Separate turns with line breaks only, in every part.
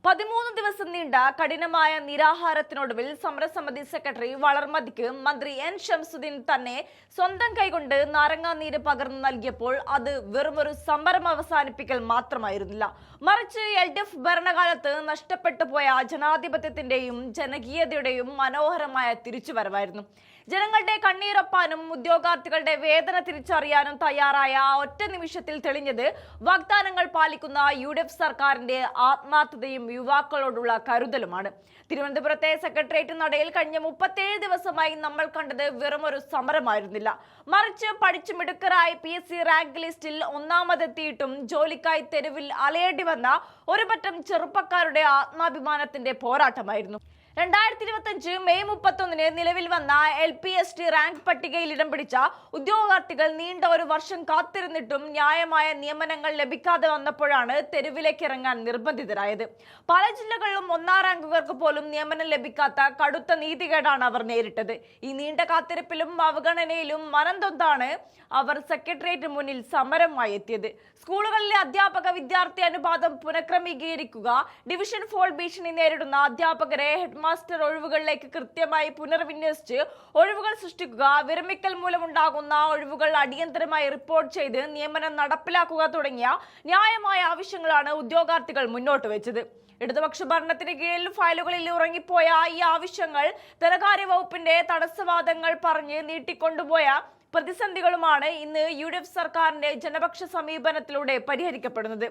13 ദിവസം നീണ്ട കഠിനമായ നിരാഹാരത്തിനൊടുവിൽ സമരസമിതി സെക്രട്ടറി വളർമതിക്ക് മന്ത്രി എൻ ഷംസുദ്ദീൻ തന്നെ സ്വന്തം കൈകൊണ്ട് നാരങ്ങാനീര് പകർന്നു നൽകിയപ്പോൾ അത് വെറുമൊരു സമരം അവസാനിപ്പിക്കൽ മാത്രമായിരുന്നില്ല, മറിച്ച് LDF ഭരണകാലത്ത് നഷ്ടപ്പെട്ടു പോയ ജനാധിപത്യത്തിന്റെയും ജനകീയതയുടെയും മനോഹരമായ തിരിച്ചുവരവായിരുന്നു. ജനങ്ങളുടെ കണ്ണീരൊപ്പാനും ഉദ്യോഗാർത്ഥികളുടെ വേദന തിരിച്ചറിയാനും തയ്യാറായ ഒറ്റ നിമിഷത്തിൽ തെളിഞ്ഞത് വാഗ്ദാനങ്ങൾ പാലിക്കുന്ന UDF സർക്കാരിന്റെ ആത്മാർത്ഥതയും യുവാക്കളോടുള്ള കരുതലുമാണ്. തിരുവനന്തപുരത്തെ സെക്രട്ടേറിയറ്റ് നടയിൽ കഴിഞ്ഞ 37 ദിവസമായി നമ്മൾ കണ്ടത് വെറും ഒരു സമരമായിരുന്നില്ല, മറിച്ച് പഠിച്ചു മിടുക്കരായി PSC റാങ്ക് ലിസ്റ്റിൽ ഒന്നാമതെത്തിയിട്ടും ജോലിക്കായി തെരുവിൽ അലയേണ്ടി വന്ന ഒരു പറ്റം ചെറുപ്പക്കാരുടെ ആത്മാഭിമാനത്തിന്റെ പോരാട്ടമായിരുന്നു. 2025 മെയ് 31 നിലവിൽ വന്ന LPST റാങ്ക് പട്ടികയിൽ ഇടം പിടിച്ച ഉദ്യോഗാർത്ഥികൾ നീണ്ട ഒരു വർഷം കാത്തിരുന്നിട്ടും ന്യായമായ നിയമനങ്ങൾ ലഭിക്കാതെ വന്നപ്പോഴാണ് തെരുവിലേക്ക് ഇറങ്ങാൻ നിർബന്ധിതരായത്. പല ജില്ലകളിലും ഒന്നാം റാങ്കുകാർക്ക് പോലും നിയമനം ലഭിക്കാത്ത കടുത്ത നീതികേടാണ് അവർ നേരിട്ടത്. ഈ നീണ്ട കാത്തിരിപ്പിലും അവഗണനയിലും മനംതൊന്താണ് അവർ സെക്രട്ടേറിയറ്റ് മുന്നിൽ സമരമായി എത്തിയത്. സ്കൂളുകളിലെ അധ്യാപക വിദ്യാർത്ഥി അനുപാതം പുനഃക്രമീകരിക്കുക, ഡിവിഷൻ ഫോൾ ഭീഷണി നേരിടുന്ന അധ്യാപകരെ മാസ്റ്റർ ഒഴിവുകളിലേക്ക് കൃത്യമായി പുനർവിന്യസിച്ച് ഒഴിവുകൾ സൃഷ്ടിക്കുക, വിരമിക്കൽ മൂലമുണ്ടാകുന്ന ഒഴിവുകൾ അടിയന്തരമായി റിപ്പോർട്ട് ചെയ്ത് നിയമനം നടപ്പിലാക്കുക തുടങ്ങിയ ന്യായമായ ആവശ്യങ്ങളാണ് ഉദ്യോഗാർത്ഥികൾ മുന്നോട്ട് വെച്ചത്. ഇടതുപക്ഷ ഭരണത്തിന് കീഴിൽ ഫയലുകളിൽ ഉറങ്ങിപ്പോയ ഈ ആവശ്യങ്ങൾ ധനകാര്യ വകുപ്പിന്റെ തടസ്സവാദങ്ങൾ പറഞ്ഞ് നീട്ടിക്കൊണ്ടുപോയ പ്രതിസന്ധികളുമാണ് ഇന്ന് UDF സർക്കാരിന്റെ ജനപക്ഷ സമീപനത്തിലൂടെ പരിഹരിക്കപ്പെടുന്നത്.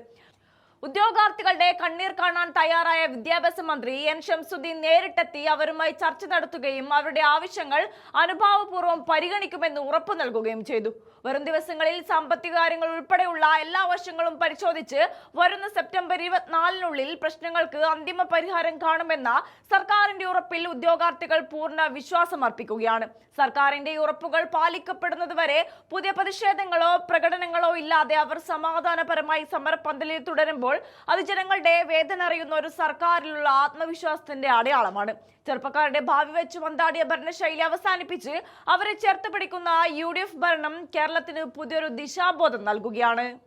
ഉദ്യോഗാർത്ഥികളുടെ കണ്ണീർ കാണാൻ തയ്യാറായ വിദ്യാഭ്യാസ മന്ത്രി എൻ ഷംസുദ്ദീൻ നേരിട്ടെത്തി അവരുമായി ചർച്ച നടത്തുകയും അവരുടെ ആവശ്യങ്ങൾ അനുഭാവപൂർവ്വം പരിഗണിക്കുമെന്ന് ഉറപ്പു നൽകുകയും ചെയ്തു. വരും ദിവസങ്ങളിൽ സാമ്പത്തിക കാര്യങ്ങൾ ഉൾപ്പെടെയുള്ള എല്ലാ വശങ്ങളും പരിശോധിച്ച് വരുന്ന സെപ്റ്റംബർ 24-നുള്ളിൽ പ്രശ്നങ്ങൾക്ക് അന്തിമ പരിഹാരം കാണുമെന്ന സർക്കാരിന്റെ ഉറപ്പിൽ ഉദ്യോഗാർത്ഥികൾ പൂർണ്ണ വിശ്വാസം അർപ്പിക്കുകയാണ്. സർക്കാരിന്റെ ഉറപ്പുകൾ പാലിക്കപ്പെടുന്നതുവരെ പുതിയ പ്രതിഷേധങ്ങളോ പ്രകടനങ്ങളോ ഇല്ലാതെ അവർ സമാധാനപരമായി സമരപന്തലിൽ തുടരുമ്പോൾ അത് ജനങ്ങളുടെ വേദന അറിയുന്ന ഒരു സർക്കാരിലുള്ള ആത്മവിശ്വാസത്തിന്റെ അടയാളമാണ്. ചെറുപ്പക്കാരുടെ ഭാവി വെച്ച് മന്ദാടിയ ഭരണശൈലി അവസാനിപ്പിച്ച് അവരെ ചേർത്ത് പിടിക്കുന്ന UDF ഭരണം കേരളത്തിന് പുതിയൊരു ദിശാബോധം നൽകുകയാണ്.